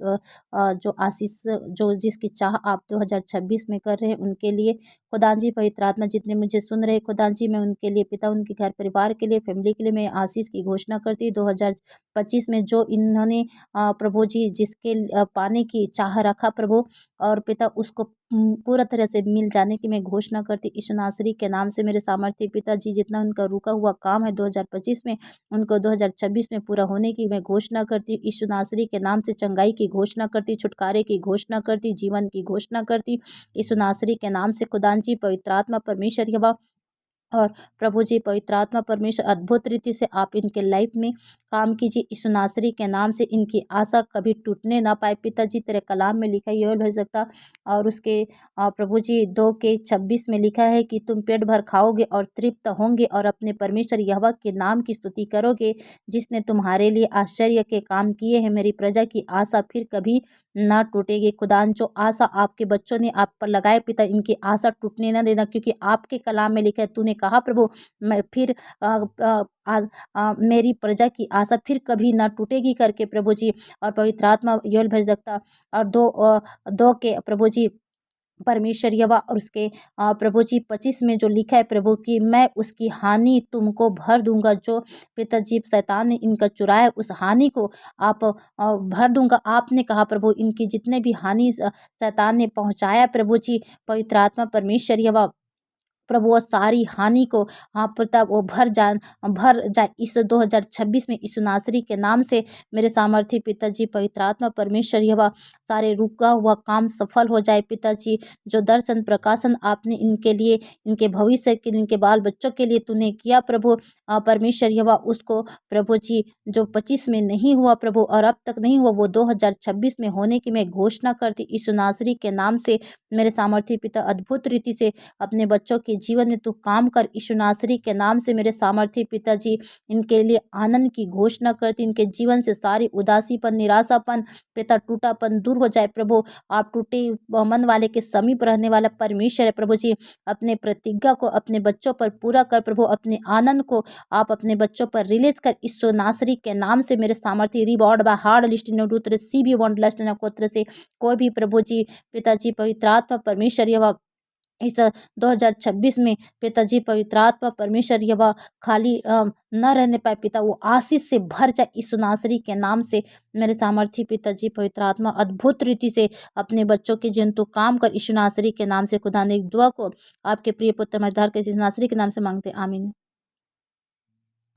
जो आशीष जो जिसकी चाह आप 2026 में कर रहे हैं उनके लिए खुदा जी पवित्र आत्मा जितने मुझे सुन रहे खुदा जी मैं उनके लिए पिता उनके घर परिवार के लिए फैमिली के लिए मैं आशीष की घोषणा करती हूँ 2025 में जो इन्होंने प्रभु जी जिसके पाने की चाह रखा प्रभु और पिता उसको पूरा तरह से मिल जाने की मैं घोषणा करती यीशु नासरी के नाम से मेरे सामर्थ्य पिताजी जितना उनका रुका हुआ काम है 2025 में उनको 2026 में पूरा होने की मैं घोषणा करती हूँ यीशु नासरी के नाम से चंगाई की घोषणा करती छुटकारे की घोषणा करती जीवन की घोषणा करती यीशु नासरी के नाम से खुदान जी पवित्र आत्मा परमेश्वर यहोवा और प्रभु जी पवित्र आत्मा परमेश्वर अद्भुत रीति से आप इनके लाइफ में काम कीजिए यीशु नासरी के नाम से इनकी आशा कभी टूटने ना पाए पिताजी तेरे कलाम में लिखा योएल भेज सकता और उसके प्रभु जी 2:26 में लिखा है कि तुम पेट भर खाओगे और तृप्त होंगे और अपने परमेश्वर यहोवा के नाम की स्तुति करोगे जिसने तुम्हारे लिए आश्चर्य के काम किए हैं मेरी प्रजा की आशा फिर कभी ना टूटेगी खुदान जो आशा आपके बच्चों ने आप पर लगाए पिता इनकी आशा टूटने ना देना क्योंकि आपके कलाम में लिखा है तूने कहा प्रभु मैं फिर मेरी प्रजा की आशा फिर कभी ना टूटेगी करके प्रभु जी और पवित्र आत्मा योएल भेज सकता और दो के प्रभु जी परमेश्वर यहोवा और उसके प्रभु जी 25 में जो लिखा है प्रभु कि मैं उसकी हानि तुमको भर दूंगा जो पिताजी शैतान ने इनका चुराया उस हानि को आप भर दूंगा आपने कहा प्रभु इनकी जितने भी हानि शैतान ने पहुंचाया प्रभु जी पवित्र आत्मा परमेश्वर यहोवा प्रभु वो सारी हानि को हाँ पिता वो भर जाए इस 2026 में यीशु नासरी के नाम से मेरे सामर्थी पिताजी पवित्र आत्मा परमेश्वर यहोवा सारे रुका हुआ काम सफल हो जाए पिताजी जो दर्शन प्रकाशन आपने इनके लिए इनके भविष्य के इनके बाल बच्चों के लिए तूने किया प्रभु परमेश्वर यहोवा उसको प्रभु जी जो 25 में नहीं हुआ प्रभु और अब तक नहीं हुआ वो 2026 में होने की मैं घोषणा करती यीशु नासरी के नाम से मेरे सामर्थी पिता अद्भुत रीति से अपने बच्चों के जीवन में तू काम कर यीशु नासरी के नाम से मेरे सामर्थी पिताजी इनके लिए आनंद की घोषणा करती इनके जीवन से सारी उदासीपन निराशापन पिता टूटापन दूर हो जाए प्रभु आप टूटे मन वाले के समीप रहने वाला परमेश्वर है प्रभु जी अपने प्रतिज्ञा को अपने बच्चों पर पूरा कर प्रभु अपने आनंद को आप अपने बच्चों पर रिलीज कर यीशु नासरी के नाम से मेरे सामर्थी रिवॉर्ड बा हार्ड लिस्ट रूत्र सी भी वॉन्ट लस्ट कोत्र से कोई भी प्रभु जी पिताजी पवित्र आत्मा परमेश्वर यहोवा इस 2026 में पिताजी पवित्र आत्मा परमेश्वर यहोवा खाली न रहने पाए पिता वो आशीष से भर जाए यीशु नासरी के नाम से मेरे सामर्थी पिताजी पवित्र आत्मा अद्भुत रीति से अपने बच्चों के जंतु काम कर यीशु नासरी के नाम से खुदा ने एक दुआ को आपके प्रिय पुत्र मझधार के यीशु नासरी के नाम से मांगते आमीन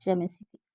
जय मसीह।